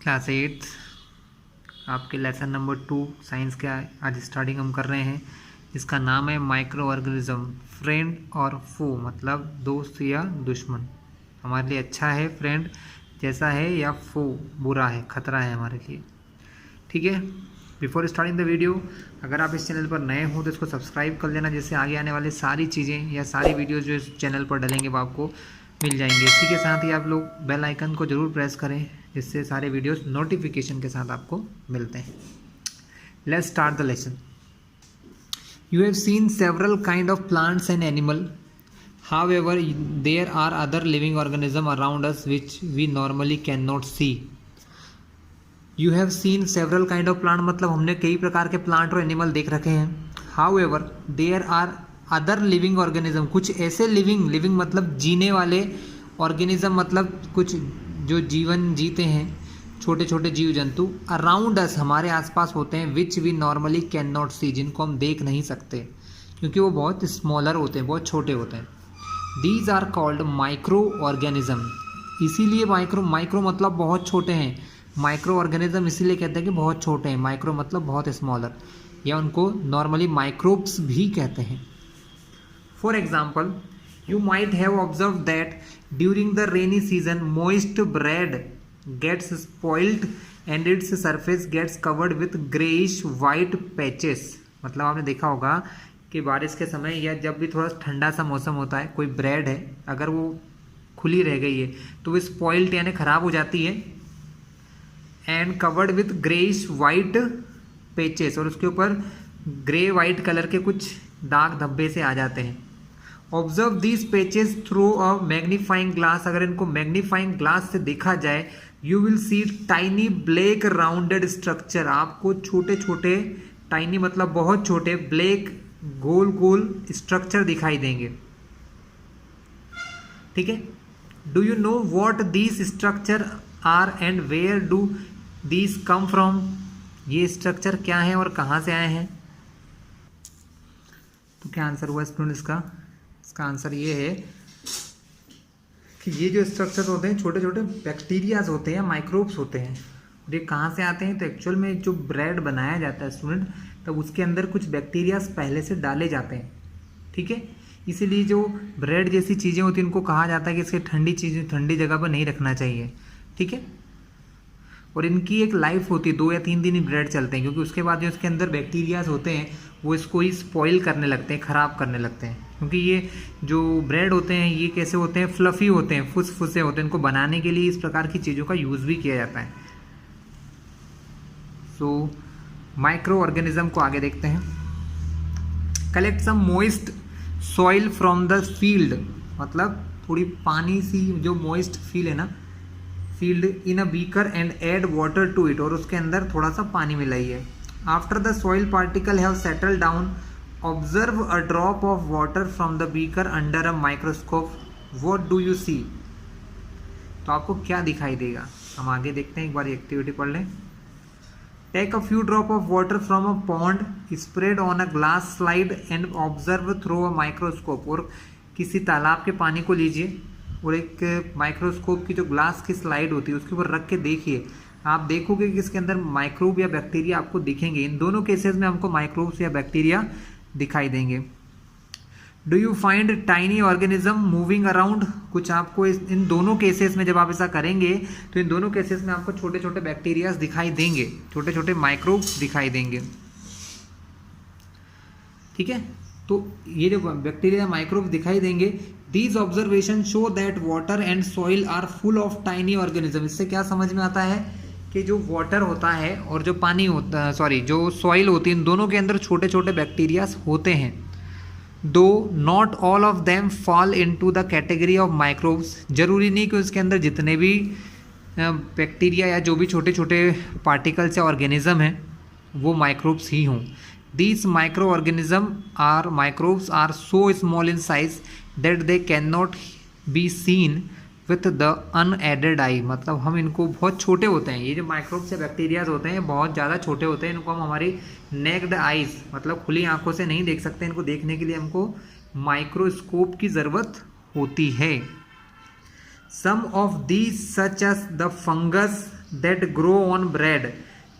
Class 8 आपके lesson number 2 science का आज स्टार्टिंग हम कर रहे हैं। इसका नाम है माइक्रो ऑर्गेनिज्म, फ्रेंड और फो, मतलब दोस्त या दुश्मन। हमारे लिए अच्छा है फ्रेंड जैसा है, या फो बुरा है, खतरा है हमारे लिए। ठीक है, बिफोर स्टार्टिंग द वीडियो, अगर आप इस चैनल पर नए हो तो इसको सब्सक्राइब कर लेना, जिससे आगे आने वाली सारी चीज़ें या सारी वीडियोज़ जो इस चैनल पर डलेंगे वो आपको मिल जाएंगे। इसी के साथ ही आप लोग बेल आइकन को ज़रूर प्रेस करें, जिससे सारे वीडियोस नोटिफिकेशन के साथ आपको मिलते हैं। Let's start the lesson. You have seen several kind of plants and animal, however there are other living organisms around us which we normally cannot see. You have seen several kind of plant, मतलब हमने कई प्रकार के plant और animal देख रखे हैं। however there are other living organism, कुछ ऐसे लिविंग मतलब जीने वाले, ऑर्गेनिज्म मतलब कुछ जो जीवन जीते हैं, छोटे छोटे जीव जंतु, अराउंड अस हमारे आसपास होते हैं, which we normally can not see, जिनको हम देख नहीं सकते क्योंकि वो बहुत स्मॉलर होते हैं, बहुत छोटे होते हैं। These are called microorganism, इसीलिए माइक्रो मतलब बहुत छोटे हैं, माइक्रो ऑर्गेनिज्म इसीलिए कहते हैं कि बहुत छोटे हैं, माइक्रो मतलब बहुत स्मॉलर, या उनको नॉर्मली माइक्रोब्स भी कहते हैं। For example, you might have observed that during the rainy season moist bread gets spoiled and its surface gets covered with grayish white patches। मतलब आपने देखा होगा कि बारिश के समय या जब भी थोड़ा ठंडा सा मौसम होता है, कोई ब्रेड है अगर वो खुली रह गई है तो वो स्पॉइल्ड यानी ख़राब हो जाती है, and covered with greyish white patches, और उसके ऊपर ग्रे वाइट कलर के कुछ दाग धब्बे से आ जाते हैं। Observe these patches through a magnifying glass, अगर इनको मैग्नीफाइंग ग्लास से देखा जाए, you will see tiny black rounded structure, आपको छोटे छोटे, टाइनी मतलब बहुत छोटे, ब्लैक गोल गोल स्ट्रक्चर दिखाई देंगे। ठीक है, do you know what these structure are and where do these come from, ये स्ट्रक्चर क्या है और कहाँ से आए हैं? तो क्या आंसर हुआ स्टूडेंट इसका? इसका आंसर ये है कि ये जो स्ट्रक्चर होते हैं छोटे छोटे बैक्टीरियाज होते हैं, माइक्रोब्स होते हैं, और ये कहाँ से आते हैं? तो एक्चुअल में जो ब्रेड बनाया जाता है स्टूडेंट, तब उसके अंदर कुछ बैक्टीरियाज पहले से डाले जाते हैं। ठीक है, इसीलिए जो ब्रेड जैसी चीज़ें होती हैं उनको कहा जाता है कि इसके ठंडी चीज़ें ठंडी जगह पर नहीं रखना चाहिए। ठीक है, और इनकी एक लाइफ होती है, 2 या 3 दिन ही ब्रेड चलते हैं, क्योंकि उसके बाद जो इसके अंदर बैक्टीरियाज होते हैं वो इसको ही स्पॉइल करने लगते हैं, ख़राब करने लगते हैं। क्योंकि ये जो ब्रेड होते हैं ये कैसे होते हैं? फ्लफ़ी होते हैं, फुसफुसे होते हैं, इनको बनाने के लिए इस प्रकार की चीज़ों का यूज़ भी किया जाता है। सो माइक्रो ऑर्गेनिज्म को आगे देखते हैं। Collect some moist soil from the field, मतलब थोड़ी पानी सी जो मोइस्ट फील है ना, field, in a beaker and add water to it, और उसके अंदर थोड़ा सा पानी मिलाइए। After the soil particle have settle down, observe a drop of water from the beaker under a microscope, what do you see? तो आपको क्या दिखाई देगा? हम आगे देखते हैं, एक बार एक्टिविटी पढ़ लें। Take a few drop of water from a pond, spread on a glass slide and observe through a microscope, और किसी तालाब के पानी को लीजिए और एक माइक्रोस्कोप की जो ग्लास की स्लाइड होती है उसके ऊपर रख के देखिए, आप देखोगे कि इसके अंदर माइक्रोब या बैक्टीरिया आपको दिखेंगे। इन दोनों केसेस में हमको माइक्रोब्स या बैक्टीरिया दिखाई देंगे। Do you find tiny organism moving around, कुछ आपको इन दोनों केसेस में जब आप ऐसा करेंगे तो इन दोनों केसेस में आपको छोटे छोटे बैक्टीरियाज दिखाई देंगे, छोटे छोटे माइक्रोब्स दिखाई देंगे। ठीक है, तो ये जो बैक्टीरिया माइक्रोब्स दिखाई देंगे, these observation show that water and soil are full of tiny organism. इससे क्या समझ में आता है कि जो वाटर होता है और जो पानी होता है, सॉरी जो सॉइल होती है, इन दोनों के अंदर छोटे छोटे बैक्टीरियाज होते हैं। दो not all of them fall into the category of microbes, जरूरी नहीं कि उसके अंदर जितने भी बैक्टीरिया या जो भी छोटे छोटे पार्टिकल्स या ऑर्गेनिज्म हैं वो माइक्रोब्स ही हों। These microbes are so small in size that they cannot be seen with the unaided eye, मतलब हम इनको बहुत छोटे होते हैं, ये जो माइक्रोब्स या बैक्टीरियाज होते हैं बहुत ज़्यादा छोटे होते हैं, इनको हम हमारी नेक्ड आइज मतलब खुली आंखों से नहीं देख सकते, इनको देखने के लिए हमको माइक्रोस्कोप की ज़रूरत होती है। Some of these such as the fungus that grow on bread,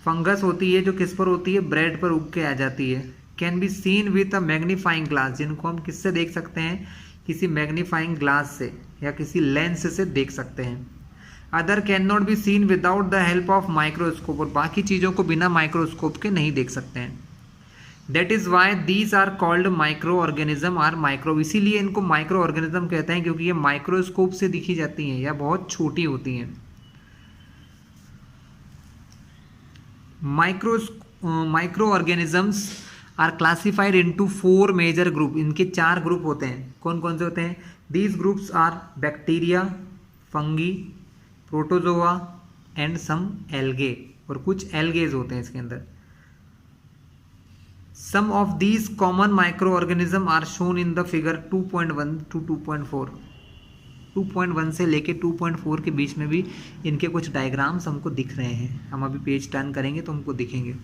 fungus होती है जो किस पर होती है, ब्रेड पर उग के आ जाती है। Can be seen with a magnifying glass, जिनको हम किससे देख सकते हैं, किसी मैग्नीफाइंग ग्लास से या किसी लेंस से देख सकते हैं। Other can not be seen without the help of microscope, और बाकी चीज़ों को बिना माइक्रोस्कोप के नहीं देख सकते हैं। That is why these are called microorganism are micro, इसीलिए इनको माइक्रो ऑर्गेनिज्म कहते हैं, क्योंकि ये माइक्रोस्कोप से दिखी जाती हैं या बहुत छोटी होती हैं। Microorganisms are classified into 4 major group, इनके 4 ग्रुप होते हैं। कौन कौन से होते हैं? These groups are bacteria, fungi, protozoa and some algae, और कुछ एल्गेज होते हैं इसके अंदर। Some of these common microorganism are shown in the figure 2.1 to 2.4, 2.1 से लेके 2.4 के बीच में भी इनके कुछ डायग्राम्स हमको दिख रहे हैं। हम अभी पेज टर्न करेंगे तो हमको दिखेंगे।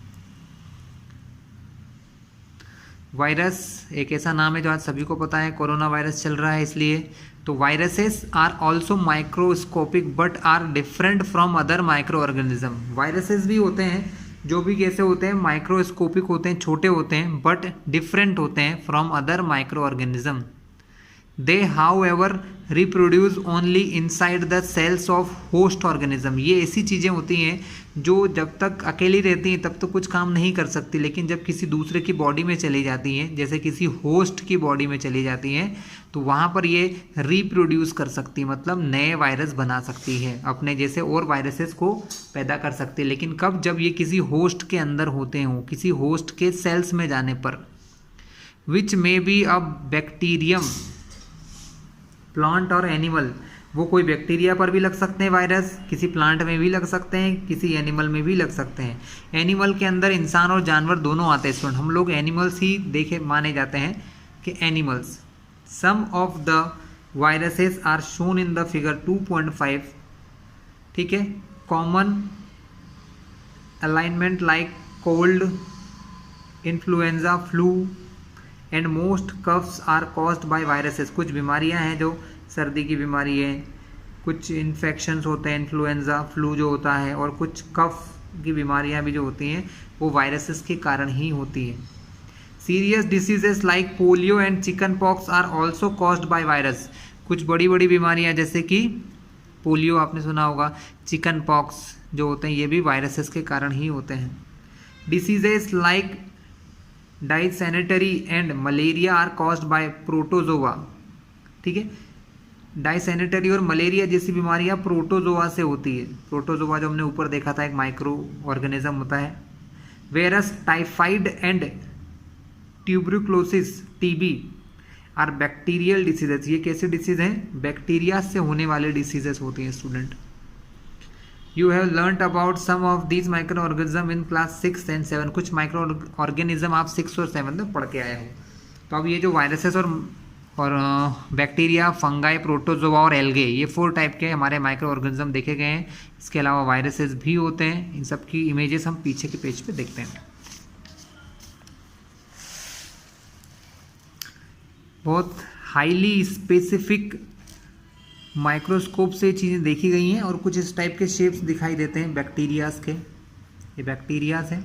वायरस एक ऐसा नाम है जो आज सभी को पता है, कोरोना वायरस चल रहा है इसलिए। तो viruses are also microscopic but are different from other microorganism, viruses भी होते हैं जो भी कैसे होते हैं, माइक्रोस्कोपिक होते हैं, छोटे होते हैं, बट डिफरेंट होते हैं from other microorganism. They however reproduce only inside the cells of host organism, ये ऐसी चीज़ें होती हैं जो जब तक अकेली रहती हैं तब तो कुछ काम नहीं कर सकती, लेकिन जब किसी दूसरे की बॉडी में चली जाती हैं, जैसे किसी होस्ट की बॉडी में चली जाती हैं, तो वहाँ पर ये रिप्रोड्यूस कर सकती है, मतलब नए वायरस बना सकती है, अपने जैसे और वायरसेस को पैदा कर सकती है। लेकिन कब? जब ये किसी होस्ट के अंदर होते हों, किसी होस्ट के सेल्स में जाने पर। Which may be a bacterium, plant और एनिमल, वो कोई बैक्टीरिया पर भी लग सकते हैं वायरस, किसी प्लांट में भी लग सकते हैं, किसी एनिमल में भी लग सकते हैं। एनिमल के अंदर इंसान और जानवर दोनों आते हैं स्टूडेंट, हम लोग एनिमल्स ही देखे माने जाते हैं कि animals. Some of the viruses are shown in the figure 2.5, ठीक है। Common ailment like cold, influenza, flu and most coughs are caused by viruses, कुछ बीमारियां हैं जो सर्दी की बीमारी है, कुछ इन्फेक्शंस होते हैं, इन्फ्लुएंजा, फ्लू जो होता है, और कुछ कफ की बीमारियां भी जो होती हैं वो वायरसेस के कारण ही होती हैं। Serious diseases like polio and chickenpox are also caused by virus, कुछ बड़ी बड़ी बीमारियां जैसे कि पोलियो आपने सुना होगा, चिकन पॉक्स जो होते हैं ये भी वायरसेस के कारण ही होते हैं। Diseases like dysentery and malaria are caused by protozoa, ठीक है। डाइसेंटरी और मलेरिया जैसी बीमारियां प्रोटोजोआ से होती है। प्रोटोजोआ जो हमने ऊपर देखा था एक माइक्रो ऑर्गेनिज्म होता है। Whereas typhoid and tuberculosis, TB are bacterial diseases, ये कैसे डिसीज हैं? बैक्टीरिया से होने वाले डिसीजेस होती हैं student. You have learned about some of these microorganism in class 6 and 7, कुछ माइक्रो ऑर्गेनिज्म आप 6 और 7 में पढ़ के आए हो। तो अब ये जो वायरसेस और बैक्टीरिया, फंगाई, प्रोटोजोआ और एल्गे, ये 4 टाइप के हमारे माइक्रो ऑर्गेनिज्म देखे गए हैं। इसके अलावा वायरसेस भी होते हैं, इन सब की इमेजेस हम पीछे के पेज पे देखते हैं। बहुत हाईली स्पेसिफिक माइक्रोस्कोप से चीज़ें देखी गई हैं और कुछ इस टाइप के शेप्स दिखाई देते हैं बैक्टीरियाज के, ये बैक्टीरियाज हैं।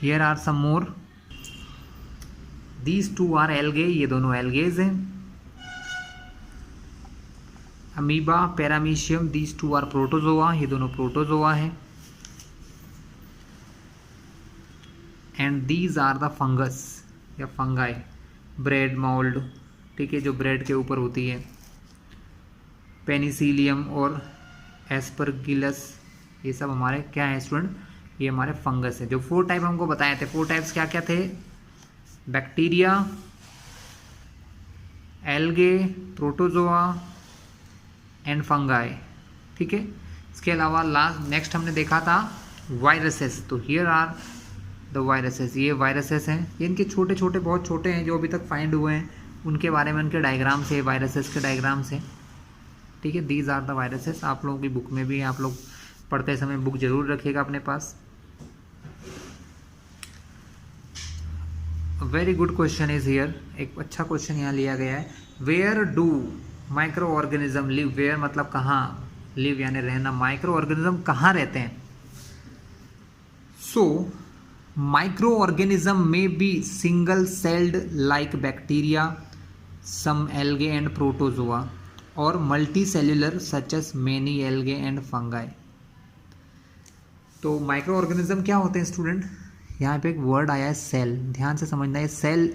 Here are some more, these 2 are algae, ये दोनों एल्गेज हैं। Amoeba, paramecium, these 2 are protozoa, ये दोनों प्रोटोजोआ हैं। And these are the fungus या फंगाई, ब्रेड मोल्ड, ठीक है, जो ब्रेड के ऊपर होती है। पेनिसिलियम और एस्परगिलस, ये सब हमारे क्या है स्टूडेंट? ये हमारे फंगस है। जो 4 टाइप हमको बताए थे, 4 टाइप्स क्या क्या थे? Bacteria, algae, protozoa and fungi, ठीक है। इसके अलावा नेक्स्ट हमने देखा था वायरसेस। तो हियर आर द वायरसेस, ये वायरसेस हैं, ये इनके छोटे छोटे, बहुत छोटे हैं जो अभी तक फाइंड हुए हैं, उनके बारे में उनके डायग्राम्स है, वायरसेस के डायग्राम्स हैं, ठीक है। दीज आर द वायरसेस, आप लोगों की बुक में भी, आप लोग पढ़ते समय बुक जरूर रखिएगा अपने पास। Very good question is here, एक अच्छा क्वेश्चन यहाँ लिया गया है। Where do microorganism live where मतलब कहाँ, लिव यानी रहना, माइक्रो ऑर्गेनिज्म कहाँ रहते हैं। So microorganism may be single celled like bacteria, some algae and protozoa, और multi cellular such as many algae and fungi. तो माइक्रो ऑर्गेनिज्म क्या होते हैं स्टूडेंट, यहाँ पे एक वर्ड आया है सेल, ध्यान से समझना है। सेल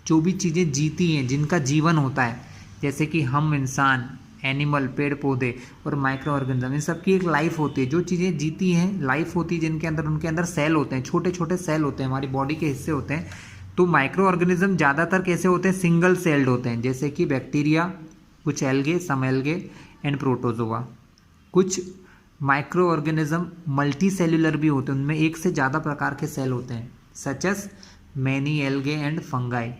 जो भी चीज़ें जीती हैं, जिनका जीवन होता है, जैसे कि हम इंसान, एनिमल, पेड़ पौधे और माइक्रो ऑर्गेनिज्म, इन सब की एक लाइफ होती है। जो चीज़ें जीती हैं, लाइफ होती है जिनके अंदर, उनके अंदर सेल होते हैं, छोटे छोटे सेल होते हैं, हमारी बॉडी के हिस्से होते हैं। तो माइक्रो ऑर्गेनिज्म ज़्यादातर कैसे होते हैं, सिंगल सेल्ड होते हैं, जैसे कि बैक्टीरिया, कुछ algae, some algae and protozoa. कुछ माइक्रो ऑर्गेनिज्म मल्टी सेल्यूलर भी होते हैं, उनमें एक से ज़्यादा प्रकार के सेल होते हैं, such as many algae and fungi.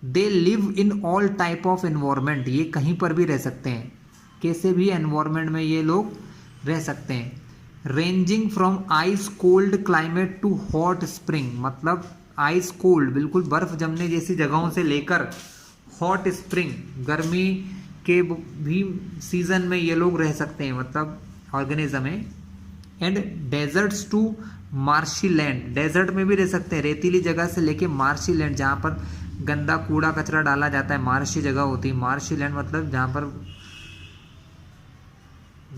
They live in all type of environment, ये कहीं पर भी रह सकते हैं, कैसे भी एनवायरमेंट में ये लोग रह सकते हैं। Ranging from ice cold climate to hot spring, मतलब आइस कोल्ड बिल्कुल बर्फ जमने जैसी जगहों से लेकर हॉट स्प्रिंग गर्मी के भी सीजन में ये लोग रह सकते हैं, मतलब ऑर्गेनिज्म है। And deserts to marshy land, desert में भी रह सकते हैं, रेतीली जगह से लेके मार्शी लैंड जहाँ पर गंदा कूड़ा कचरा डाला जाता है, मार्शी जगह होती है। मार्शी लैंड मतलब जहाँ पर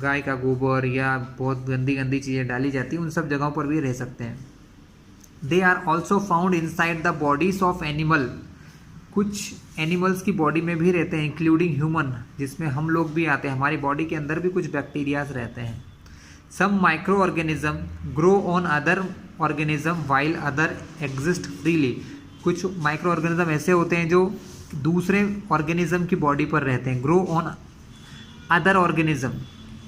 गाय का गोबर या बहुत गंदी गंदी चीज़ें डाली जाती हैं, उन सब जगहों पर भी रह सकते हैं। They are also found inside the bodies of animal, कुछ एनिमल्स की बॉडी में भी रहते हैं, इंक्लूडिंग ह्यूमन, जिसमें हम लोग भी आते हैं, हमारी बॉडी के अंदर भी कुछ बैक्टीरियाज रहते हैं। Some microorganism grow on other organism while other exist freely, कुछ माइक्रो ऑर्गेनिज्म ऐसे होते हैं जो दूसरे ऑर्गेनिज्म की बॉडी पर रहते हैं, grow on other organism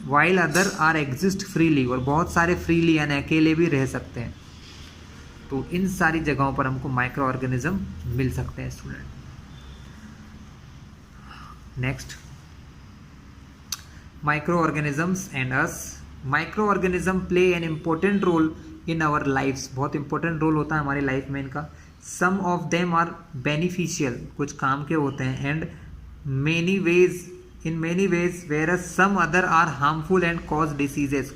while other are exist freely, और बहुत सारे फ्रीली यानी अकेले भी रह सकते हैं। तो इन सारी जगहों पर हमको माइक्रो ऑर्गेनिज्म मिल सकते हैं student. Next, microorganisms and us. Microorganism play an important role in our lifes, बहुत इंपॉर्टेंट रोल होता है हमारी लाइफ में इनका। Some of them are beneficial, कुछ काम के होते हैं, and many ways, in many ways, where some other are harmful and cause diseases,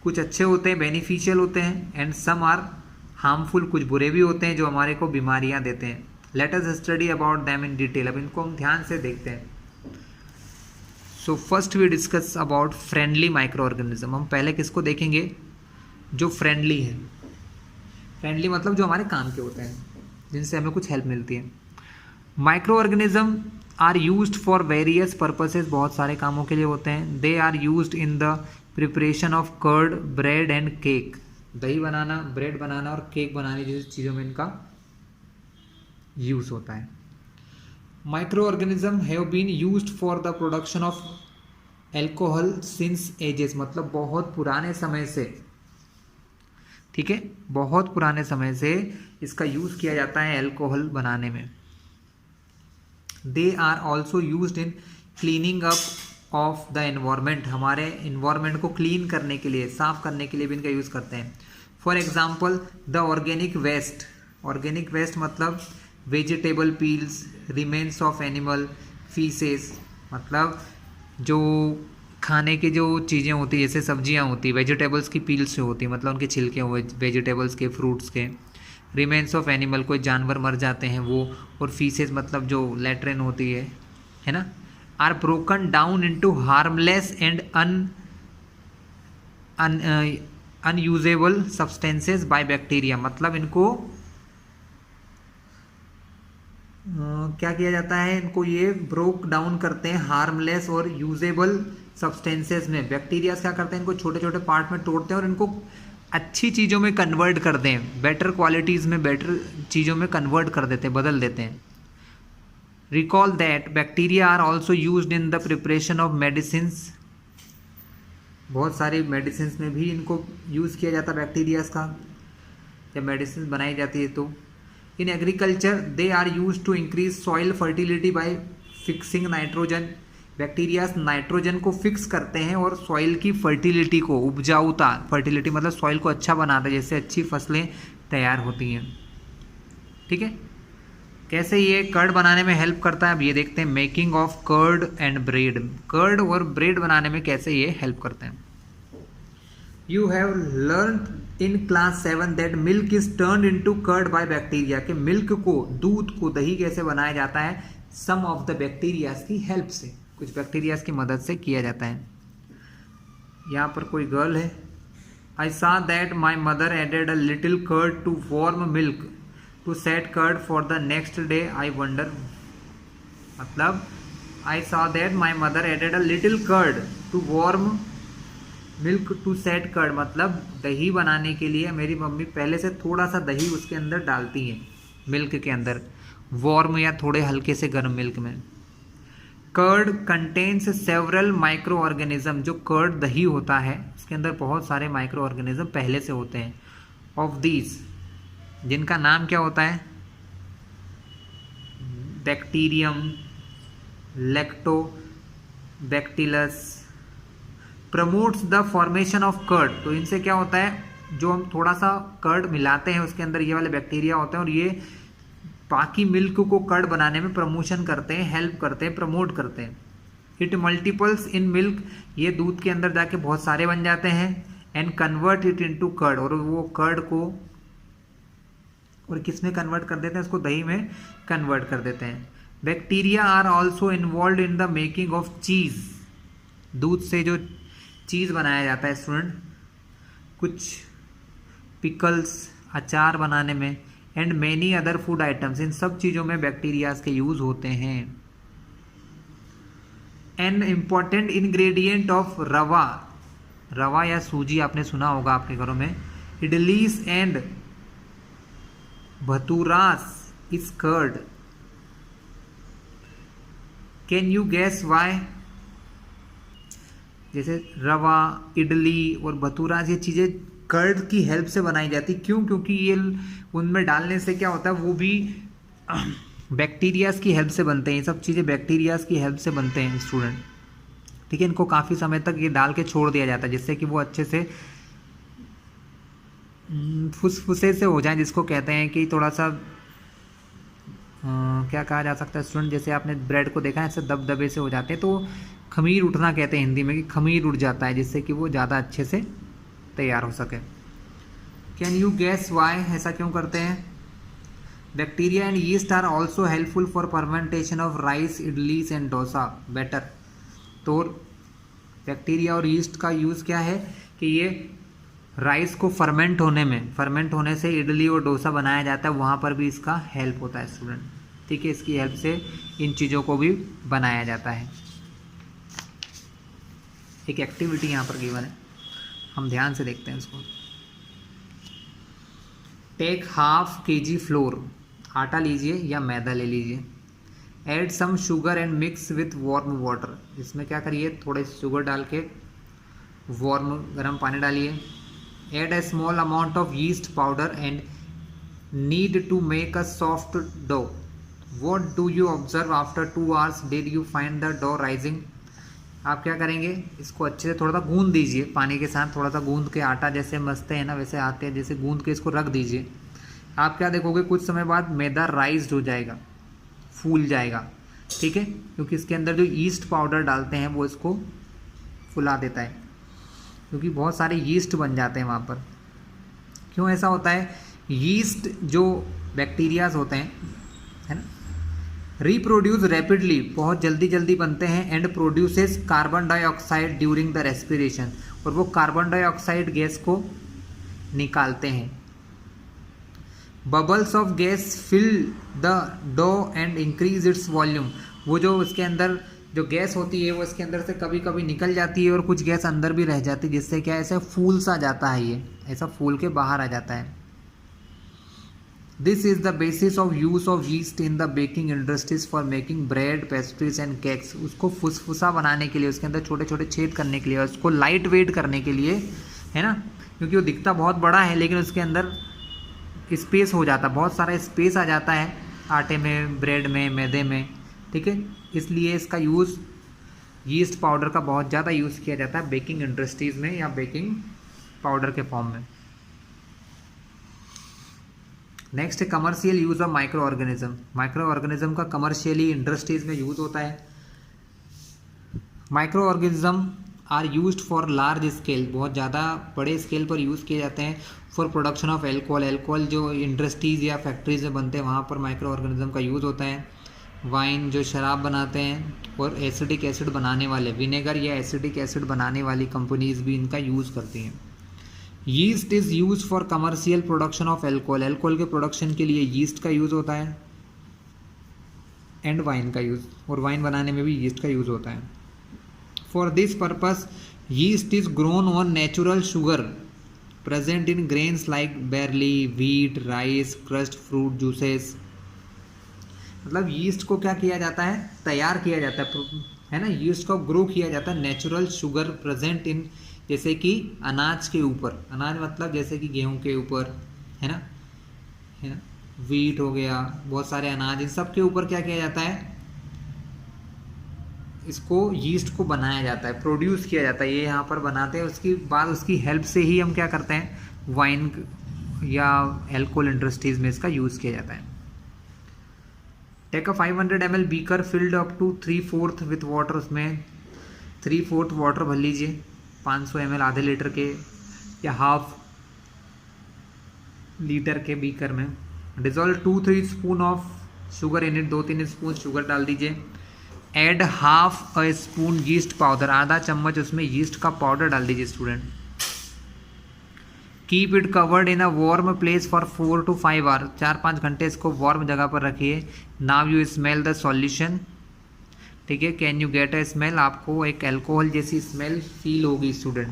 कुछ अच्छे होते हैं, बेनिफिशियल होते हैं, एंड सम आर हार्मफुल, कुछ बुरे भी होते हैं जो हमारे को बीमारियां देते हैं। Let us study about them in detail, अब इनको हम ध्यान से देखते हैं। So first we discuss about friendly microorganism. हम पहले किसको देखेंगे, जो फ्रेंडली है। फ्रेंडली मतलब जो हमारे काम के होते हैं, जिनसे हमें कुछ हेल्प मिलती है। Microorganism are used for various purposes, बहुत सारे कामों के लिए होते हैं। They are used in the preparation of curd, bread and cake, दही बनाना, ब्रेड बनाना और केक बनाने जैसी चीज़ों में इनका यूज़ होता है। Microorganism have been used for the production of alcohol since ages, मतलब बहुत पुराने समय से, ठीक है, बहुत पुराने समय से इसका यूज़ किया जाता है एल्कोहल बनाने में। They are also used in cleaning up of the environment, हमारे इन्वायरमेंट को क्लीन करने के लिए, साफ करने के लिए भी इनका यूज़ करते हैं। For example the organic waste, organic waste मतलब vegetable peels, remains of animal faeces, मतलब जो खाने की जो चीज़ें होती हैं, जैसे सब्जियां होती, वेजिटेबल्स की पील्स से होती, मतलब उनके छिलके हुए वेजिटेबल्स के, फ्रूट्स के। रिमेन्स ऑफ एनिमल, कोई जानवर मर जाते हैं वो, और फीसेस मतलब जो लेट्रिन होती है ना, are broken down into harmless and unusable substances by bacteria, मतलब इनको क्या किया जाता है, इनको ये ब्रोक डाउन करते हैं हार्मलेस और यूजेबल सब्सटेंसेस में। बैक्टीरिया क्या करते हैं, इनको छोटे छोटे पार्ट में तोड़ते हैं और इनको अच्छी चीज़ों में कन्वर्ट करते हैं, बेटर क्वालिटीज़ में, बेटर चीज़ों में कन्वर्ट कर देते हैं, बदल देते हैं। Recall that bacteria are also used in the preparation of medicines, बहुत सारी मेडिसिन में भी इनको यूज़ किया जाता है बैक्टीरियाज का, जब मेडिसिन बनाई जाती है तो। In agriculture they are use to increase soil fertility by fixing nitrogen, bacterias nitrogen को फिक्स करते हैं और सॉइल की फर्टिलिटी को, उपजाऊता, फर्टिलिटी मतलब सॉइल को अच्छा बनाता है, जैसे अच्छी फसलें तैयार होती हैं, ठीक है। कैसे ये कर्ड बनाने में हेल्प करता है, अब ये देखते हैं। Making of curd and bread, curd और ब्रेड बनाने में कैसे ये हेल्प करते हैं। You have learn in class 7 that milk is turn into curd by bacteria, कि मिल्क को, दूध को दही कैसे बनाया जाता है, सम ऑफ द बैक्टीरियाज की हेल्प से, कुछ बैक्टीरियाज की मदद से किया जाता है। यहाँ पर कोई गर्ल है। I saw that my mother added a little curd to warm milk to set curd for the next day, I wonder, मतलब I saw that my mother added a little curd to warm milk to set curd, मतलब दही बनाने के लिए मेरी mummy पहले से थोड़ा सा दही उसके अंदर डालती है, मिल्क के अंदर, वार्म या थोड़े हल्के से गर्म मिल्क में। Curd contains several microorganism, जो कर्ड दही होता है उसके अंदर बहुत सारे माइक्रो ऑर्गेनिज्म पहले से होते हैं। ऑफ दीज, जिनका नाम क्या होता है, bacterium, lactobacillus, promotes the formation of curd. तो इनसे क्या होता है, जो हम थोड़ा सा कर्ड मिलाते हैं उसके अंदर ये वाले बैक्टीरिया होते हैं और ये बाकी मिल्क को कर्ड बनाने में प्रमोशन करते हैं, हेल्प करते हैं, प्रमोट करते हैं। इट मल्टीपल्स इन मिल्क, ये दूध के अंदर जाके बहुत सारे बन जाते हैं। And convert it into curd, और वो कर्ड को और किस में कन्वर्ट कर देते हैं, उसको दही में कन्वर्ट कर देते हैं। Bacteria are also involved in the making of cheese, दूध से जो चीज़ बनाया जाता है स्टूडेंट, कुछ पिकल्स, अचार बनाने में, and many other food items, इन सब चीज़ों में बैक्टीरियाज के यूज होते हैं। एन इम्पॉर्टेंट इंग्रेडिएंट ऑफ रवा, रवा या सूजी आपने सुना होगा आपके घरों में, idlis and bhaturas is curd. Can you guess why? जैसे रवा, इडली और भतूरा, ये चीज़ें कर्ड की हेल्प से बनाई जाती, क्यों? क्योंकि ये उनमें डालने से क्या होता है, वो भी बैक्टीरियाज की हेल्प से बनते हैं। ये सब चीज़ें बैक्टीरियाज की हेल्प से बनते हैं स्टूडेंट, ठीक है। इनको काफ़ी समय तक ये डाल के छोड़ दिया जाता है जिससे कि वो अच्छे से फुसफुसे से हो जाए, जिसको कहते हैं कि थोड़ा सा क्या कहा जा सकता है स्टूडेंट, जैसे आपने ब्रेड को देखा है ऐसे दबदबे से हो जाते हैं, तो खमीर उठना कहते हैं हिंदी में, कि खमीर उठ जाता है जिससे कि वो ज़्यादा अच्छे से तैयार हो सके। कैन यू गैस वाई, ऐसा क्यों करते हैं? Bacteria and yeast are also helpful for fermentation of rice, idlis and dosa batter. तो बैक्टीरिया और यीस्ट का यूज़ क्या है कि ये राइस को फर्मेंट होने से इडली और डोसा बनाया जाता है, वहाँ पर भी इसका हेल्प होता है स्टूडेंट, ठीक है। इसकी हेल्प से इन चीज़ों को भी बनाया जाता है। एक एक्टिविटी यहाँ पर गिवन है, हम ध्यान से देखते हैं इसको। टेक ½ kg फ्लोर, आटा लीजिए या मैदा ले लीजिए। Add some sugar and mix with warm water, इसमें क्या करिए, थोड़े शुगर डाल के वार्म गर्म पानी डालिए। Add a small amount of yeast powder and knead to make a soft dough. What do you observe after 2 hours? Did you find the dough rising? आप क्या करेंगे, इसको अच्छे से थोड़ा सा गूंद दीजिए, पानी के साथ थोड़ा सा गूंद के, आटा जैसे मसते हैं ना वैसे आते हैं, जैसे गूंद के इसको रख दीजिए। आप क्या देखोगे, कुछ समय बाद मैदा राइज्ड हो जाएगा, फूल जाएगा, ठीक है, क्योंकि इसके अंदर जो यीस्ट पाउडर डालते हैं वो इसको फुला देता है, क्योंकि बहुत सारे यीस्ट बन जाते हैं वहाँ पर। क्यों ऐसा होता है? यीस्ट जो बैक्टीरियाज होते हैं, है ना, रिप्रोड्यूस रैपिडली, बहुत जल्दी बनते हैं, and produces carbon dioxide during the respiration, और वो कार्बन डाइऑक्साइड गैस को निकालते हैं। Bubbles of gas fill the dough and increase its volume, वो जो उसके अंदर जो गैस होती है वो इसके अंदर से कभी कभी निकल जाती है और कुछ गैस अंदर भी रह जाती है, जिससे क्या ऐसे फूल सा जाता है, ये ऐसा फूल के बाहर आ जाता है। This is the basis of use of yeast in the baking industries for making bread, pastries and cakes. उसको फुसफुसा बनाने के लिए, उसके अंदर छोटे छोटे छेद करने के लिए, उसको लाइट वेट करने के लिए, है ना, क्योंकि वो दिखता बहुत बड़ा है लेकिन उसके अंदर स्पेस हो जाता, बहुत सारा स्पेस आ जाता है आटे में, ब्रेड में, मैदे में, ठीक है। इसलिए इसका यूज़ यीस्ट पाउडर का बहुत ज़्यादा यूज़ किया जाता है बेकिंग इंडस्ट्रीज़ में या बेकिंग पाउडर के फॉर्म में। Next commercial use of microorganism. Microorganism का कमर्शियली इंडस्ट्रीज में यूज़ होता है। Microorganism are used for large scale, बहुत ज़्यादा बड़े स्केल पर यूज़ किए जाते हैं। For production of alcohol, alcohol जो इंडस्ट्रीज़ या फैक्ट्रीज में बनते हैं वहाँ पर माइक्रो ऑर्गेनिज्म का यूज़ होता है। वाइन जो शराब बनाते हैं, और एसिडिक एसिड बनाने वाले, विनेगर या एसिडिक एसिड बनाने वाली कंपनीज भी इनका यूज़ करती हैं। Yeast is use for commercial production of alcohol, alcohol के प्रोडक्शन के लिए यीस्ट का यूज़ होता है। एंड वाइन का यूज़, और वाइन बनाने में भी यीस्ट का यूज़ होता है। For this purpose yeast is grown on natural sugar present in grains like barley, wheat, rice, crushed fruit juices. मतलब यीस्ट को क्या किया जाता है, तैयार किया जाता है ना, यीस्ट को ग्रो किया जाता है नेचुरल शुगर प्रेजेंट इन, जैसे कि अनाज के ऊपर, अनाज मतलब जैसे कि गेहूं के ऊपर, है ना, व्हीट हो गया, बहुत सारे अनाज, इन सब के ऊपर क्या किया जाता है, इसको यीस्ट को बनाया जाता है, प्रोड्यूस किया जाता है। ये यहाँ पर बनाते हैं, उसकी बाद उसकी हेल्प से ही हम क्या करते हैं, वाइन या एल्कोहल इंडस्ट्रीज में इसका यूज़ किया जाता है। Take a 500 ml beaker filled up to 3/4 with water, उसमें 3/4 वाटर भर लीजिए 500 ml, आधे लीटर के या हाफ लीटर के बीकर में। Dissolve 2-3 spoon of sugar in it, 2-3 spoon sugar डाल दीजिए। Add half a spoon yeast powder, आधा चम्मच उसमें यीस्ट का पाउडर डाल दीजिए student. Keep it covered in a warm place for 4 to 5 hour, 4-5 घंटे इसको वार्म जगह पर रखिए। Now you smell the solution, ठीक है, can you get a smell, आपको एक अल्कोहल जैसी स्मेल फील होगी student.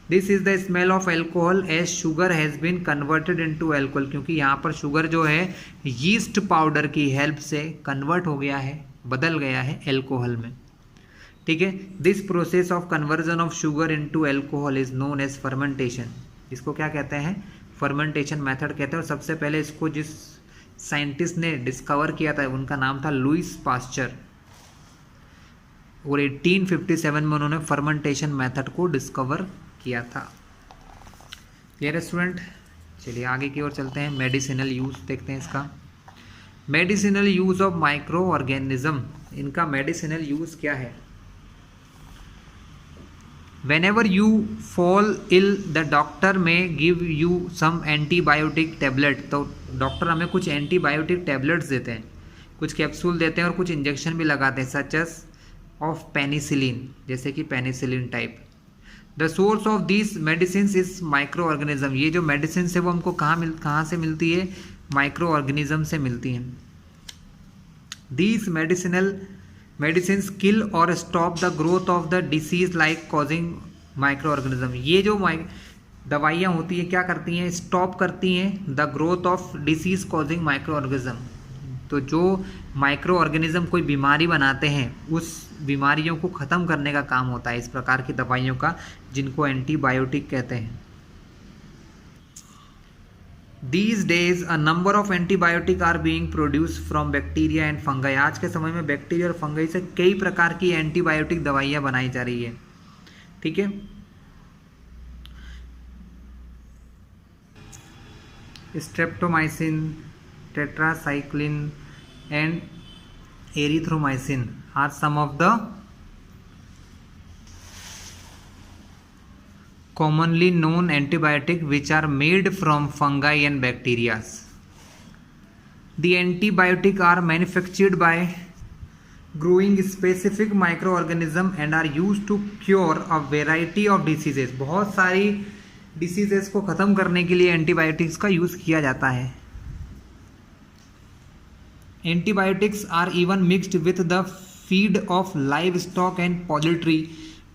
This is the smell of alcohol as sugar has been converted into alcohol, क्योंकि यहाँ पर शुगर जो है यीस्ट पाउडर की हेल्प से कन्वर्ट हो गया है, बदल गया है एल्कोहल में, ठीक है। This process of conversion of sugar into alcohol is known as fermentation, इसको क्या कहते हैं, फर्मेंटेशन मेथड कहते हैं। और सबसे पहले इसको जिस साइंटिस्ट ने डिस्कवर किया था उनका नाम था लुईस पास्चर, और 1857 में उन्होंने फर्मेंटेशन मेथड को डिस्कवर किया था। क्लियर है स्टूडेंट? चलिए आगे की ओर चलते हैं, मेडिसिनल यूज देखते हैं इसका। Medicinal use of micro organism, इनका मेडिसिनल यूज क्या है। Whenever you fall ill, the doctor may give you some antibiotic tablet, तो डॉक्टर हमें कुछ एंटीबायोटिक टैबलेट्स देते हैं, कुछ कैप्सूल देते हैं और कुछ इंजेक्शन भी लगाते हैं, सच एज ऑफ पेनिसिलिन, जैसे कि penicillin type. The source of this medicine is micro organism, ये जो मेडिसिन है वो हमको कहाँ से मिलती है, माइक्रो ऑर्गेनिज्म से मिलती हैं। दीज मेडिसिन किल और stop the growth of the disease like causing micro organism, ये जो दवाइयाँ होती हैं क्या करती हैं, स्टॉप करती हैं the growth of disease causing micro organism. तो जो माइक्रो ऑर्गेनिज्म कोई बीमारी बनाते हैं उस बीमारियों को ख़त्म करने का काम होता है इस प्रकार की दवाइयों का, जिनको एंटीबायोटिक कहते हैं। These days a number of antibiotic are being produced from bacteria and fungi, आज के समय में बैक्टीरिया और फंगाई से कई प्रकार की एंटीबायोटिक दवाइयाँ बनाई जा रही है, ठीक है। Streptomycin, tetracycline and erythromycin are some of the commonly known antibiotic which are made from fungi and bacteria. The antibiotic are manufactured by growing specific microorganism and are used to cure a variety of diseases, बहुत सारी diseases को ख़त्म करने के लिए antibiotics का use किया जाता है। Antibiotics are even mixed with the feed of livestock and poultry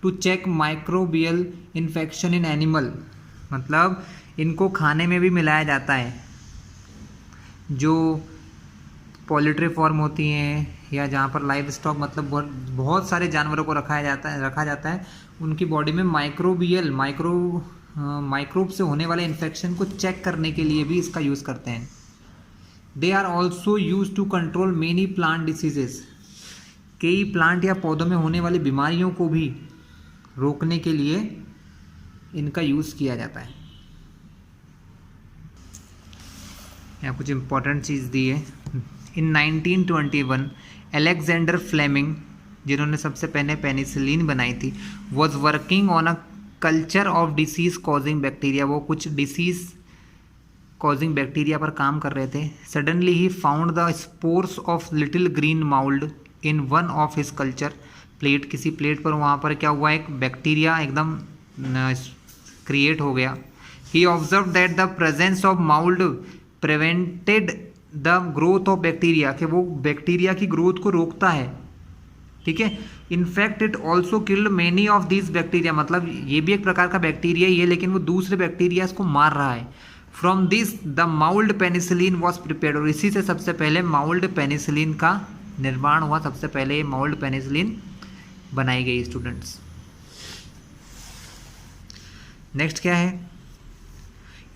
to check microbial infection in animal, मतलब इनको खाने में भी मिलाया जाता है। जो पोल्ट्री फार्म होती हैं या जहाँ पर लाइव स्टॉक मतलब बहुत सारे जानवरों को रखा जाता है उनकी बॉडी में माइक्रोब से होने वाले इन्फेक्शन को चेक करने के लिए भी इसका यूज़ करते हैं। They are also use to control many plant diseases, कई प्लांट या पौधों में होने वाली बीमारियों को भी रोकने के लिए इनका यूज़ किया जाता है। यहाँ कुछ इंपॉर्टेंट चीज़ दी है। इन 1921 अलेक्जेंडर फ्लेमिंग, जिन्होंने सबसे पहले पेनिसिलिन बनाई थी, was working on a culture of disease causing bacteria. वो कुछ डिसीज कॉजिंग बैक्टीरिया पर काम कर रहे थे। Suddenly he found the spores of little green mould in one of his culture plate. किसी प्लेट पर वहाँ पर क्या हुआ, एक बैक्टीरिया एकदम क्रिएट हो गया। He observe that the presence of mould prevented the growth of bacteria, कि वो बैक्टीरिया की ग्रोथ को रोकता है, ठीक है। In fact it also killed many of this bacteria, मतलब ये भी एक प्रकार का बैक्टीरिया ही है, लेकिन वो दूसरे बैक्टीरिया को मार रहा है। From this the mould penicillin was prepared, और इसी से सबसे पहले माउल्ड पेनिसिलिन का निर्माण हुआ। सबसे पहले ये माउल्ड पेनिसिलिन बनाई गई स्टूडेंट्स। नेक्स्ट क्या है,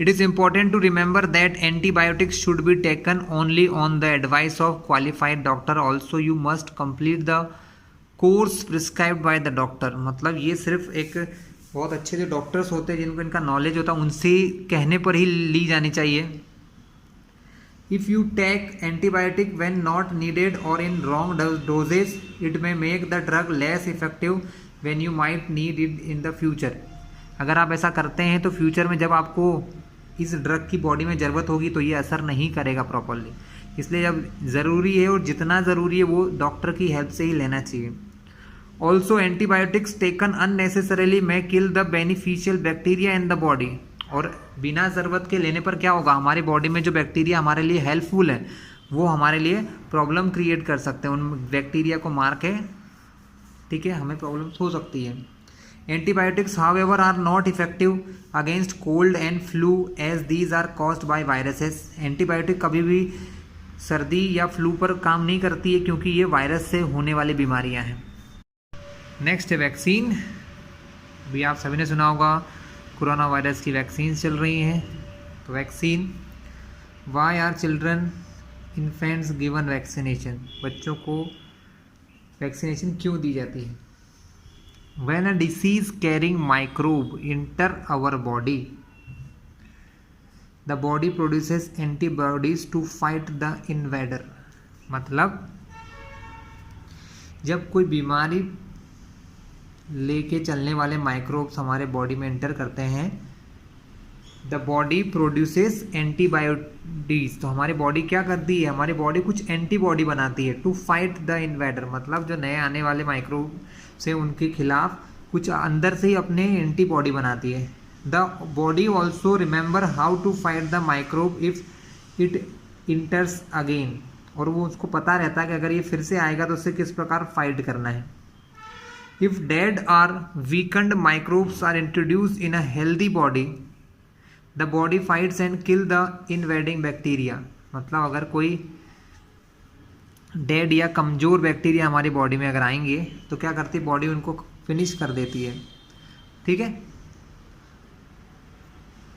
it is important to remember that antibiotics should be taken only on the advice of qualified doctor. Also you must complete the course prescribed by the doctor, मतलब ये सिर्फ एक बहुत अच्छे जो डॉक्टर्स होते हैं जिनको इनका नॉलेज होता है उनसे कहने पर ही ली जानी चाहिए। If you take antibiotic when not needed or in wrong doses it may make the drug less effective when you might need it in the future. अगर आप ऐसा करते हैं तो फ्यूचर में जब आपको इस ड्रग की बॉडी में ज़रूरत होगी तो ये असर नहीं करेगा प्रॉपरली। इसलिए जब ज़रूरी है और जितना ज़रूरी है वो डॉक्टर की हेल्प से ही लेना चाहिए। Also antibiotics taken unnecessarily may kill the beneficial bacteria in the body, और बिना ज़रूरत के लेने पर क्या होगा, हमारी बॉडी में जो बैक्टीरिया हमारे लिए हेल्पफुल है वो हमारे लिए प्रॉब्लम क्रिएट कर सकते हैं। उन बैक्टीरिया को मार के, ठीक है, हमें प्रॉब्लम हो सकती है। Antibiotics however are not effective against cold and flu as these are caused by viruses. Antibiotic कभी भी सर्दी या फ्लू पर काम नहीं करती है क्योंकि ये वायरस से होने वाली बीमारियां हैं। नेक्स्ट है वैक्सीन। भी आप सभी ने सुना होगा कोरोना वायरस की वैक्सीन चल रही हैं। तो vaccine, why are children infants given vaccination, बच्चों को वैक्सीनेशन क्यों दी जाती है। When a disease carrying microbe enter our body, the body produces antibodies to fight the invader। मतलब जब कोई बीमारी लेके चलने वाले माइक्रोब्स हमारे बॉडी में एंटर करते हैं, द बॉडी प्रोड्यूसेस एंटीबायोटीज। तो हमारी बॉडी क्या करती है, हमारी बॉडी कुछ एंटीबॉडी बनाती है टू फाइट द इन्वेडर, मतलब जो नए आने वाले माइक्रोब से उनके खिलाफ कुछ अंदर से ही अपने एंटीबॉडी बनाती है। The body also remember how to fight the microbe if it enters again, और वो उसको पता रहता है कि अगर ये फिर से आएगा तो उससे किस प्रकार फाइट करना है। If dead or weakened microbes are introduce in a healthy body, the body fights and kill the invading bacteria. मतलब अगर कोई डेड या कमज़ोर बैक्टीरिया हमारी बॉडी में अगर आएंगे तो क्या करती है, बॉडी उनको फिनिश कर देती है, ठीक है,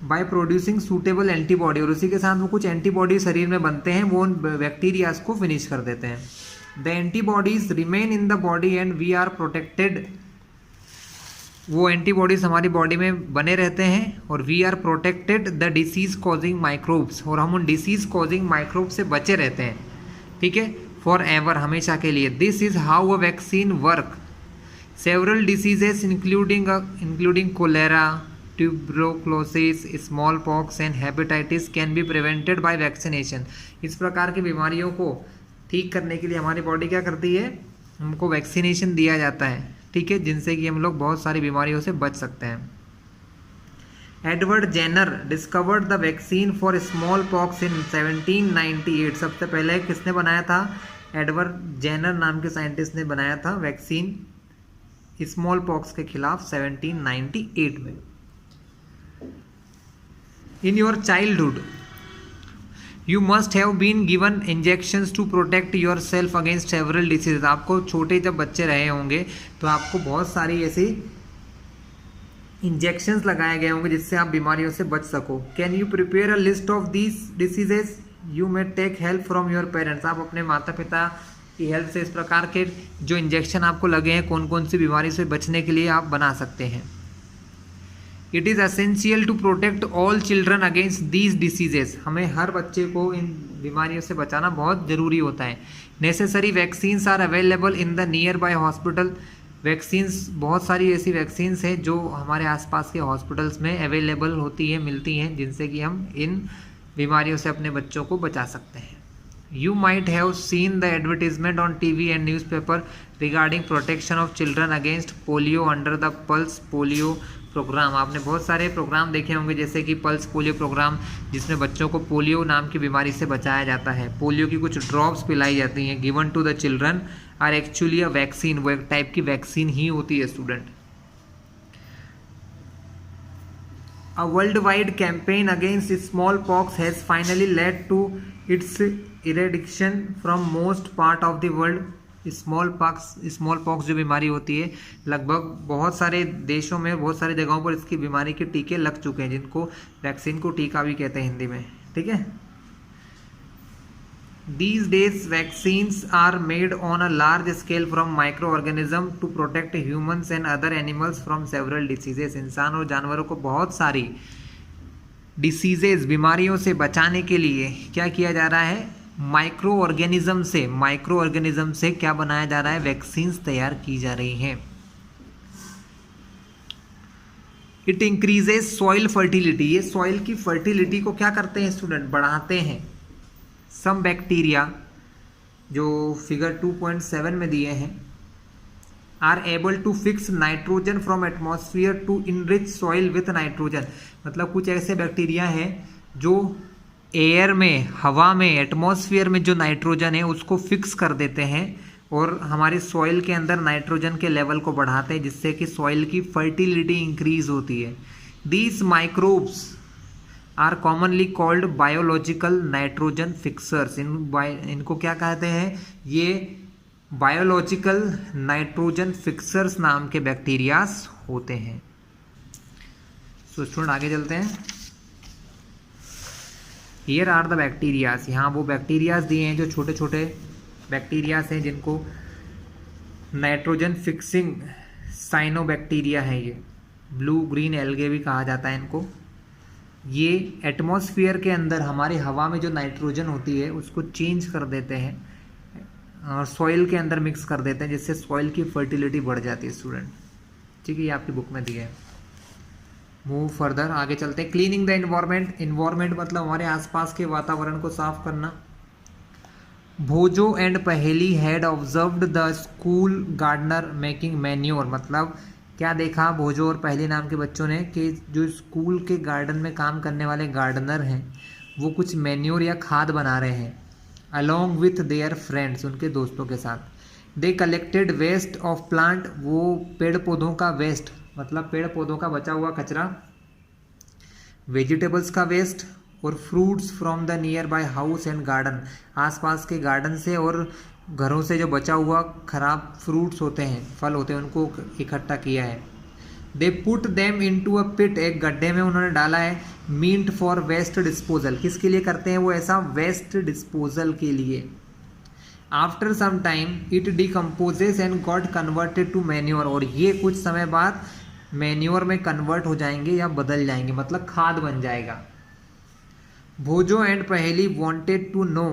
बाय प्रोड्यूसिंग सूटेबल एंटीबॉडी, और उसी के साथ वो कुछ एंटीबॉडी शरीर में बनते हैं, वो उन बैक्टीरियाज को फिनिश कर देते हैं। The antibodies remain in the body and we are protected. वो एंटीबॉडीज हमारी बॉडी में बने रहते हैं और we are protected the disease causing microbes, और हम उन डिसीज कॉजिंग माइक्रोब से बचे रहते हैं, ठीक है, फॉर एवर, हमेशा के लिए। This is how a vaccine work. Several diseases including cholera, tuberculosis, smallpox and hepatitis can be prevented by vaccination. इस प्रकार की बीमारियों को ठीक करने के लिए हमारी बॉडी क्या करती है, हमको वैक्सीनेशन दिया जाता है, ठीक है, जिनसे कि हम लोग बहुत सारी बीमारियों से बच सकते हैं। Edward Jenner discovered the vaccine for smallpox in 1798। सबसे पहले किसने बनाया था, एडवर्ड जेनर नाम के साइंटिस्ट ने बनाया था वैक्सीन स्मॉल पॉक्स के खिलाफ 1798 में। In your childhood you must have been given injections to protect yourself against several disease. आपको छोटे जब बच्चे रहे होंगे तो आपको बहुत सारी ऐसी इंजेक्शंस लगाए गए होंगे जिससे आप बीमारियों से बच सको। Can you prepare a list of these diseases, you may take help from your parents. आप अपने माता पिता की हेल्प से इस प्रकार के जो इंजेक्शन आपको लगे हैं कौन कौन सी बीमारी से बचने के लिए आप बना सकते हैं। It is essential to protect all children against these diseases. हमें हर बच्चे को इन बीमारियों से बचाना बहुत ज़रूरी होता है। Necessary vaccines are available in the nearby hospital. Vaccines, बहुत सारी ऐसी वैक्सीन्स हैं जो हमारे आसपास के हॉस्पिटल्स में अवेलेबल होती हैं, मिलती हैं, जिनसे कि हम इन बीमारियों से अपने बच्चों को बचा सकते हैं। You might have seen the advertisement on TV and newspaper regarding protection of children against polio under the Pulse Polio programme. आपने बहुत सारे प्रोग्राम देखे होंगे, जैसे कि पल्स पोलियो प्रोग्राम, जिसमें बच्चों को पोलियो नाम की बीमारी से बचाया जाता है। पोलियो की कुछ ड्रॉप्स पिलाई जाती हैं। Given to the children are actually a vaccine. वो एक टाइप की वैक्सीन ही होती है student. A worldwide campaign against smallpox has finally led to its eradication from most part of the world. Small pox जो बीमारी होती है, लगभग बहुत सारे देशों में, बहुत सारी जगहों पर इसकी बीमारी के टीके लग चुके हैं, जिनको वैक्सीन को टीका भी कहते हैं हिंदी में। ठीक है। These days vaccines are made on a large scale from microorganisms to protect humans and other animals from several diseases. इंसान और जानवरों को बहुत सारी डिसीजेज, बीमारियों से बचाने के लिए क्या किया जा रहा है? माइक्रो ऑर्गेनिज्म से क्या बनाया जा रहा है? वैक्सीन्स तैयार की जा रही हैं। It increases soil fertility. ये सॉइल की फर्टिलिटी को क्या करते हैं स्टूडेंट? बढ़ाते हैं। सम बैक्टीरिया, जो फिगर 2.7 में दिए हैं, are able to fix nitrogen from atmosphere to enrich soil with nitrogen. मतलब कुछ ऐसे बैक्टीरिया हैं जो एयर में, हवा में, एटमॉस्फेयर में जो नाइट्रोजन है उसको फिक्स कर देते हैं और हमारे सॉइल के अंदर नाइट्रोजन के लेवल को बढ़ाते हैं, जिससे कि सॉइल की फर्टिलिटी इंक्रीज होती है। These microbes are commonly called biological nitrogen fixers. इनको क्या कहते हैं? ये बायोलॉजिकल नाइट्रोजन फिक्सर्स नाम के बैक्टीरियाज होते हैं। सो स्टूडेंट आगे चलते हैं। Here are the bacterias. यहाँ वो बैक्टीरियाज दिए हैं जो छोटे छोटे बैक्टीरियाज हैं, जिनको नाइट्रोजन फिक्सिंग साइनोबैक्टीरिया है। ये ब्लू ग्रीन एल्गे भी कहा जाता है इनको। ये एटमॉस्फेयर के अंदर हमारे हवा में जो नाइट्रोजन होती है उसको चेंज कर देते हैं और सॉइल के अंदर मिक्स कर देते हैं, जिससे सॉइल की फर्टिलिटी बढ़ जाती है स्टूडेंट। ठीक है, ये आपकी बुक में दिया है। मूव फर्दर, आगे चलते हैं। Cleaning the environment. इन्वायरमेंट मतलब हमारे आसपास के वातावरण को साफ करना। Bhojo and Paheli had observed the school gardener making manure. मतलब क्या देखा भोजो और पहेली नाम के बच्चों ने कि जो स्कूल के गार्डन में काम करने वाले गार्डनर हैं वो कुछ मैन्योर या खाद बना रहे हैं, अलॉन्ग विथ देयर फ्रेंड्स, उनके दोस्तों के साथ। They collected waste of plant. वो पेड़ पौधों का वेस्ट, मतलब पेड़ पौधों का बचा हुआ कचरा, वेजिटेबल्स का वेस्ट और fruits from the near by house and garden. आसपास के गार्डन से और घरों से जो बचा हुआ खराब फ्रूट्स होते हैं, फल होते हैं, उनको इकट्ठा किया है। They put them into a pit. एक गड्ढे में उन्होंने डाला है। Meant for waste disposal. किसके लिए करते हैं वो ऐसा? वेस्ट डिस्पोजल के लिए। After some time it decomposes and got converted to manure. और ये कुछ समय बाद मैन्योर में कन्वर्ट हो जाएंगे या बदल जाएंगे, मतलब खाद बन जाएगा। भोजो एंड पहेली वांटेड टू नो।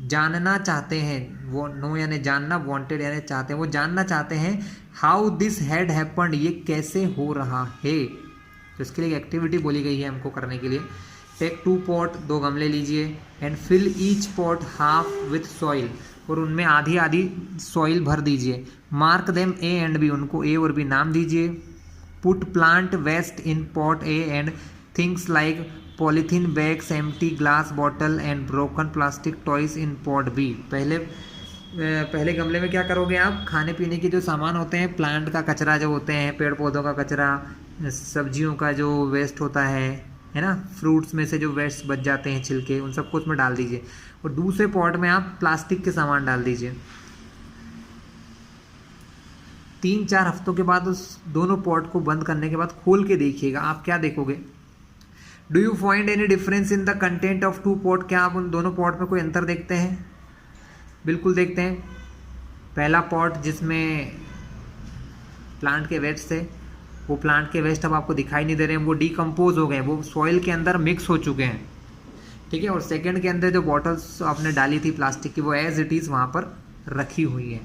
जानना चाहते हैं। वो नो यानी जानना, वांटेड यानी चाहते हैं। वो जानना चाहते हैं हाउ दिस हैड हैपेंड। ये कैसे हो रहा है। तो इसके लिए एक्टिविटी बोली गई है हमको करने के लिए। टेक 2 पॉट, 2 गमले लीजिए, and fill each pot half with soil. और उनमें आधी आधी सॉइल भर दीजिए। Mark them A and B. उनको ए और बी नाम दीजिए। Put plant waste in pot A and things like polythene bags, empty glass bottle and broken plastic toys in pot B. पहले गमले में क्या करोगे आप? खाने पीने के जो सामान होते हैं, प्लांट का कचरा जो होते हैं, पेड़ पौधों का कचरा, सब्जियों का जो वेस्ट होता है ना, फ्रूट्स में से जो वेस्ट बच जाते हैं छिलके, उन सबको उसमें डाल दीजिए। और दूसरे पॉट में आप प्लास्टिक के सामान डाल दीजिए। 3-4 हफ्तों के बाद उस दोनों पॉट को बंद करने के बाद खोल के देखिएगा। आप क्या देखोगे? Do you find any difference in the content of 2 pot. क्या आप उन दोनों पॉट में कोई अंतर देखते हैं? बिल्कुल देखते हैं। पहला पॉट जिसमें प्लांट के वेस्ट थे वो प्लांट के वेस्ट अब आपको दिखाई नहीं दे रहे हैं, वो डिकम्पोज हो गए, वो सॉइल के अंदर मिक्स हो चुके हैं, ठीक है। और सेकंड के अंदर जो बॉटल्स आपने डाली थी प्लास्टिक की, वो एज इट इज़ वहाँ पर रखी हुई है।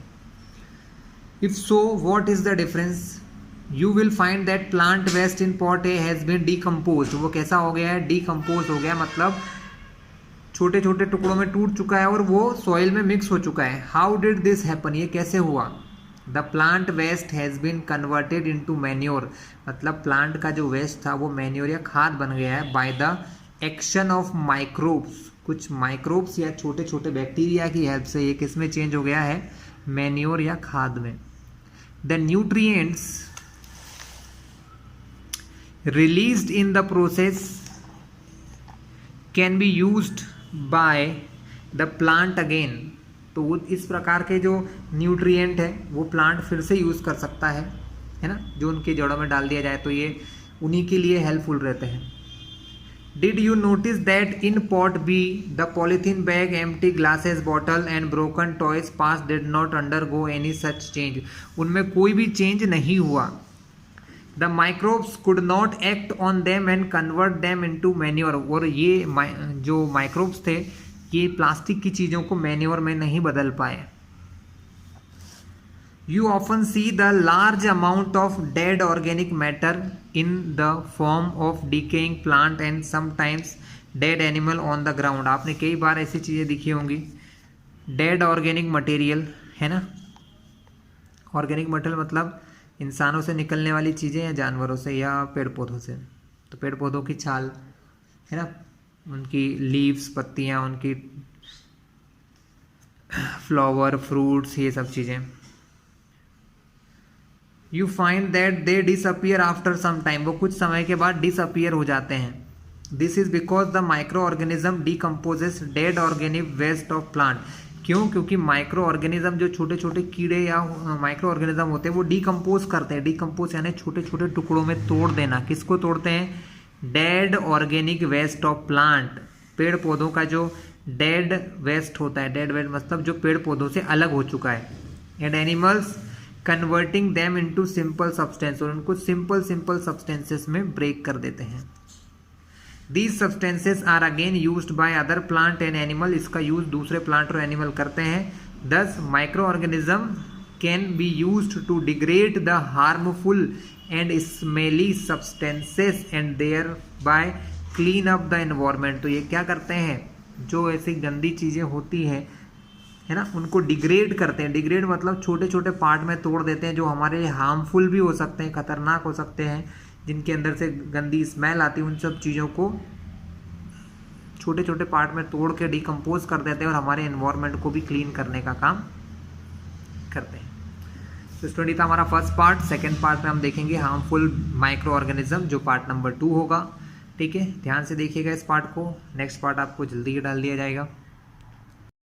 If so what is the difference? You will find that plant waste in pot A has been decompose. वो कैसा हो गया है? डिकम्पोज हो गया, मतलब छोटे छोटे टुकड़ों में टूट चुका है और वो सॉइल में मिक्स हो चुका है। How did this happen? ये कैसे हुआ? The plant waste has been converted into manure, मतलब प्लांट का जो वेस्ट था वो मैन्योर या खाद बन गया है by the action of microbes. कुछ माइक्रोब्स या छोटे छोटे बैक्टीरिया की हेल्प से ये किस में चेंज हो गया है? मैन्योर या खाद में। The nutrients released in the process can be used by the plant again. तो वो इस प्रकार के जो न्यूट्रिएंट है वो प्लांट फिर से यूज़ कर सकता है ना, जो उनकी जड़ों में डाल दिया जाए तो ये उन्हीं के लिए हेल्पफुल रहते हैं। Did you notice that in pot be the polythene bag, empty glasses, bottle and broken toys pass did not undergo any such change? उनमें कोई भी चेंज नहीं हुआ। The microbes could not act on them and convert them into manure. और ये जो microbes थे ये प्लास्टिक की चीज़ों को मैन्योर में नहीं बदल पाए। You often see the large amount of dead organic matter in the form of decaying plant and sometimes dead animal on the ground. आपने कई बार ऐसी चीज़ें दिखी होंगी, डेड ऑर्गेनिक मटेरियल, है ना। ऑर्गेनिक मटेरियल मतलब इंसानों से निकलने वाली चीज़ें या जानवरों से या पेड़ पौधों से। तो पेड़ पौधों की छाल, है ना, उनकी लीव्स, पत्तियाँ, उनकी फ्लावर, फ्रूट्स, ये सब चीज़ें। You find that they disappear after some time. वो कुछ समय के बाद डिसअपियर हो जाते हैं। This is because the microorganism decomposes dead organic waste of plant. क्यों? क्योंकि माइक्रो ऑर्गेनिज्म, जो छोटे छोटे कीड़े या माइक्रो ऑर्गेनिज्म होते हैं, वो डिकम्पोज करते हैं। डिकम्पोज यानी छोटे छोटे टुकड़ों में तोड़ देना। किसको तोड़ते हैं? Dead organic waste of plant. पेड़ पौधों का जो डेड वेस्ट होता है, डेड वेस्ट मतलब जो पेड़ पौधों से अलग हो चुका है। And animals converting them into simple substance, और उनको सिंपल सब्सटेंसेस में ब्रेक कर देते हैं। These substances are again used by other plant and animal। इसका यूज दूसरे प्लांट और एनिमल करते हैं। Thus microorganism can be used to degrade the harmful and smelly substances and thereby clean up the environment। तो ये क्या करते हैं? जो ऐसी गंदी चीज़ें होती हैं, है ना, उनको डिग्रेड करते हैं। डिग्रेड मतलब छोटे छोटे पार्ट में तोड़ देते हैं, जो हमारे लिए हार्मफुल भी हो सकते हैं, खतरनाक हो सकते हैं, जिनके अंदर से गंदी स्मेल आती है। उन सब चीज़ों को छोटे छोटे पार्ट में तोड़ के डिकम्पोज कर देते हैं और हमारे एनवायरनमेंट को भी क्लीन करने का काम करते हैं। तो स्टूडेंट, था हमारा फर्स्ट पार्ट। सेकंड पार्ट में हम देखेंगे हार्मफुल माइक्रो ऑर्गेनिज्म, जो पार्ट नंबर 2 होगा। ठीक है, ध्यान से देखिएगा इस पार्ट को। नेक्स्ट पार्ट आपको जल्दी ही डाल दिया जाएगा।